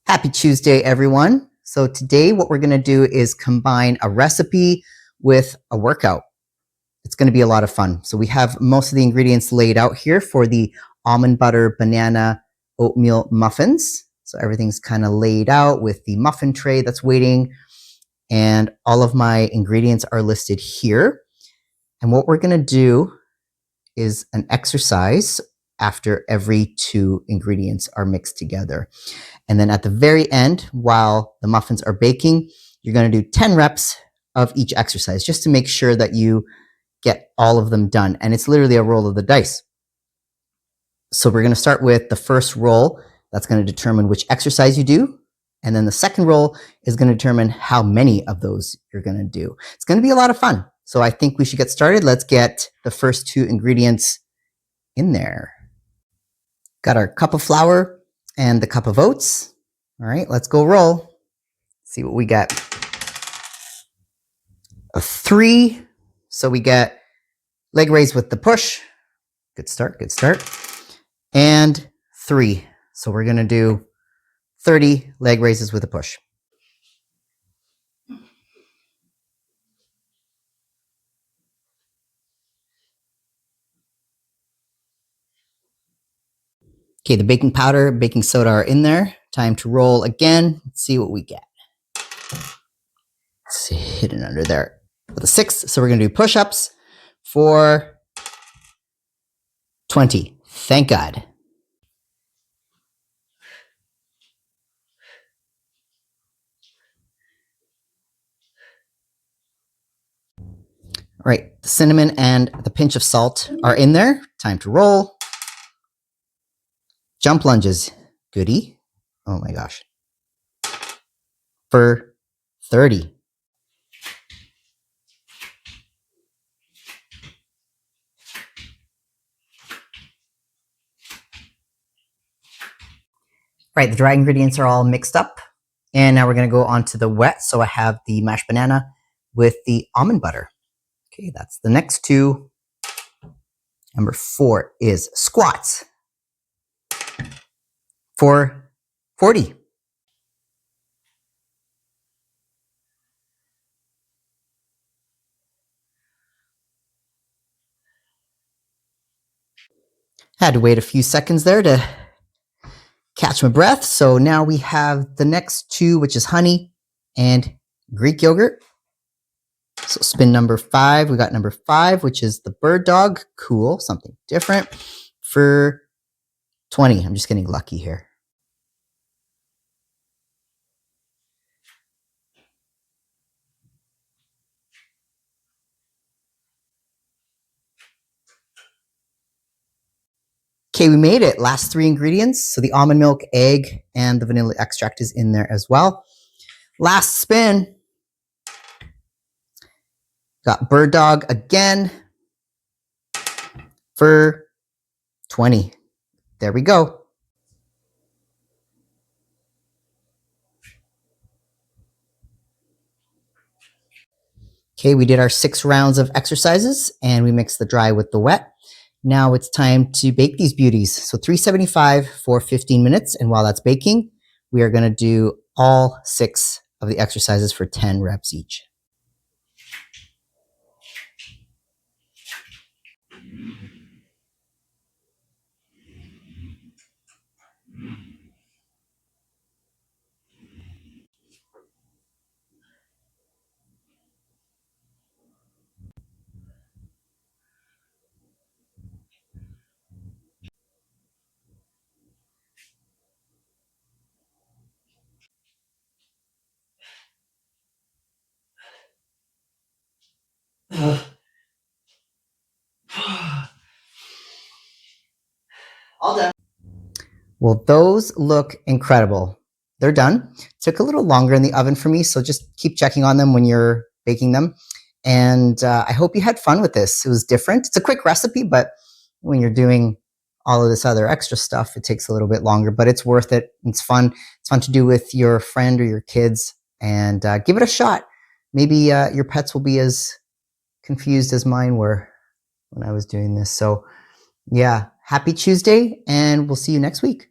Happy Tuesday, everyone. So today what we're going to do is combine a recipe with a workout. It's going to be a lot of fun. So we have most of the ingredients laid out here for the almond butter banana oatmeal muffins. So everything's kind of laid out with the muffin tray that's waiting, and all of my ingredients are listed here. And what we're going to do is an exercise after every 2 ingredients are mixed together. And then at the very end, while the muffins are baking, you're going to do 10 reps of each exercise just to make sure that you get all of them done. And it's literally a roll of the dice. So we're going to start with the first roll. That's going to determine which exercise you do. And then the second roll is going to determine how many of those you're going to do. It's going to be a lot of fun. So I think we should get started. Let's get the first 2 ingredients in there. Got our cup of flour and the cup of oats. All right, let's go roll. See what we get. A 3. So we get leg raise with the push. Good start, good start. And 3. So we're going to do 30 leg raises with a push. Okay, the baking powder, baking soda are in there. Time to roll again. Let's see what we get. It's hidden under there with a 6. So we're going to do push-ups for 20. Thank God. All right, the cinnamon and the pinch of salt are in there. Time to roll. Jump lunges. Goody. Oh my gosh. For 30. Right, the dry ingredients are all mixed up. And now we're going to go on to the wet. So I have the mashed banana with the almond butter. Okay, that's the next 2. Number 4 is squats for 40. Had to wait a few seconds there to catch my breath. So now we have the next 2, which is honey and Greek yogurt. So spin number 5. We got number 5, which is the bird dog. Cool, something different. For 20. I'm just getting lucky here. Okay, we made it. Last 3 ingredients. So the almond milk, egg, and the vanilla extract is in there as well. Last spin. Got bird dog again for 20. There we go. Okay, we did our 6 rounds of exercises and we mixed the dry with the wet. Now it's time to bake these beauties. So 375 for 15 minutes. And while that's baking, we are going to do all 6 of the exercises for 10 reps each. All done. Well, those look incredible. They're done. Took a little longer in the oven for me, so just keep checking on them when you're baking them. And I hope you had fun with this. It was different. It's a quick recipe, but when you're doing all of this other extra stuff, it takes a little bit longer, but it's worth it. It's fun. It's fun to do with your friend or your kids, and give it a shot. Maybe your pets will be as confused as mine were when I was doing this. So yeah, happy Tuesday, and we'll see you next week.